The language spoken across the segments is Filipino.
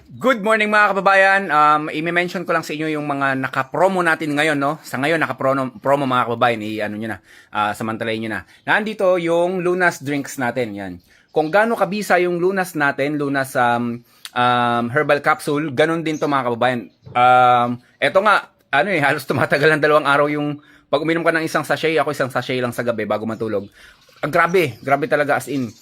Good morning mga kababayan. I-mention ko lang sa inyo yung mga naka-promo natin ngayon, no? Sa ngayon, naka-promo mga kababayan. I-ano nyo na, samantalayin nyo na. Nandito yung Lunas drinks natin. Yan. Kung gaano kabisa yung Lunas natin, Lunas herbal capsule, ganun din to mga kababayan. Eto nga, halos tumatagal ng 2 araw yung pag uminom ka ng isang sachet, ako isang sachet lang sa gabi bago matulog. Grabe talaga as in.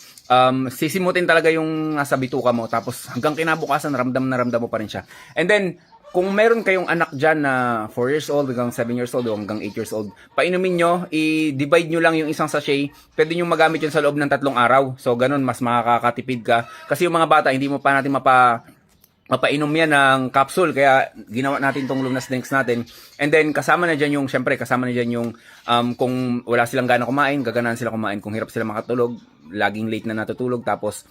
Sisimutin talaga yung nasa bituka mo tapos hanggang kinabukasan ramdam na ramdam mo pa rin siya. And then kung meron kayong anak dyan na 4 years old hanggang 7 years old o hanggang 8 years old, painumin nyo, i-divide nyo lang yung isang sachet, pwede nyo magamit yun sa loob ng 3 araw. So ganun, mas makakatipid ka. Kasi yung mga bata, hindi mo pa natin mapainom yan ng capsule, kaya ginawa natin tong Lunas drinks natin. And then kasama na dyan yung, syempre kasama na dyan yung kung wala silang gana kumain, gaganahan sila kumain. Kung hirap sila makatulog, laging late na natutulog, tapos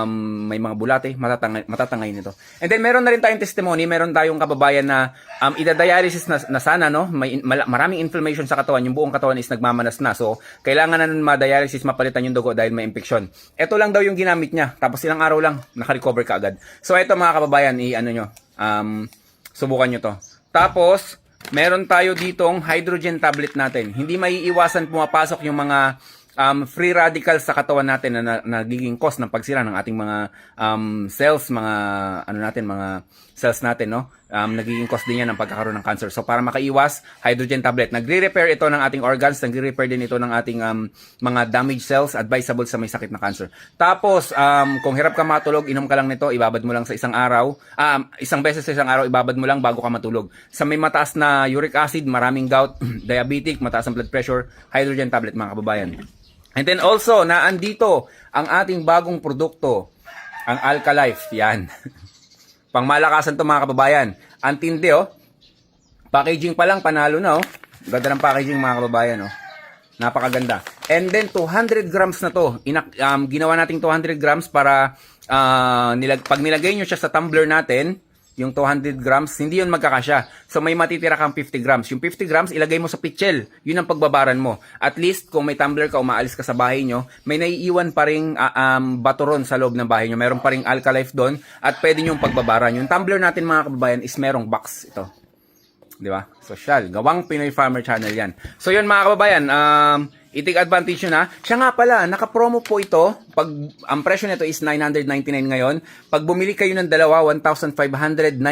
may mga bulate, matatangay nito. And then meron na rin tayong testimony, meron tayong kababayan na ida-dialysis na sana, no? Maraming inflammation sa katawan, yung buong katawan is nagmamanas na. So kailangan na ma-dialysis, mapalitan yung dugo dahil may infection. Ito lang daw yung ginamit niya, tapos ilang araw lang naka-recover ka agad. So ito mga kababayan, subukan nyo to. Tapos meron tayo ditong hydrogen tablet natin. Hindi maiiwasan pumapasok yung mga free radicals sa katawan natin na nagiging cause ng pagsira ng ating mga cells, mga cells natin, no? Nagiging cause din yan ng pagkakaroon ng cancer. So para makaiwas, hydrogen tablet. Nagre-repair ito ng ating organs, nagre-repair din ito ng ating mga damaged cells, advisable sa may sakit na cancer. Tapos, kung hirap ka matulog, inom ka lang nito, ibabad mo lang sa isang araw, isang beses sa isang araw, ibabad mo lang bago ka matulog. Sa may mataas na uric acid, maraming gout, diabetic, mataas ang blood pressure, hydrogen tablet mga kababayan. And then also, naandito ang ating bagong produkto, ang Alka-Life. Yan. Pangmalakasan to mga kababayan. Ang tindi, oh. Packaging pa lang, panalo na, oh. Ganda ng packaging mga kababayan, oh. Napakaganda. And then, 200 grams na to. Ginawa nating 200 grams para pag nilagay nyo siya sa tumbler natin, yung 200 grams, hindi yun magkakasya. So may matitira kang 50 grams. Yung 50 grams, ilagay mo sa pitchel. Yun ang pagbabaran mo. At least, kung may tumbler ka, umaalis ka sa bahay nyo, may naiiwan pa ring baturon sa loob ng bahay nyo. Meron pa ring Alka-Life doon at pwede nyo pagbabaran. Yung tumbler natin mga kababayan is merong box. Ito. Di ba? Social. Gawang Pinoy Farmer Channel yan. So yun mga kababayan, i-take advantage nyo na. Siya nga pala, naka-promo po ito. Ang presyo nito is 999 ngayon. Pag bumili kayo ng dalawa, 1,599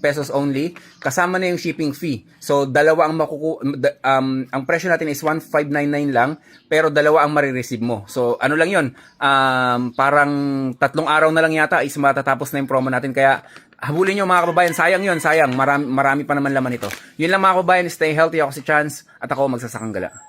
pesos only. Kasama na yung shipping fee. So, dalawa ang ang presyo natin is 1,599 lang. Pero dalawa ang marireceive mo. So, ano lang yun? Parang 3 araw na lang yata is matatapos na yung promo natin. Kaya, habulin nyo mga kababayan. Sayang yun, sayang. Marami pa naman laman ito. Yun lang mga kababayan. Stay healthy. Ako si Chance. At ako magsasakang gala.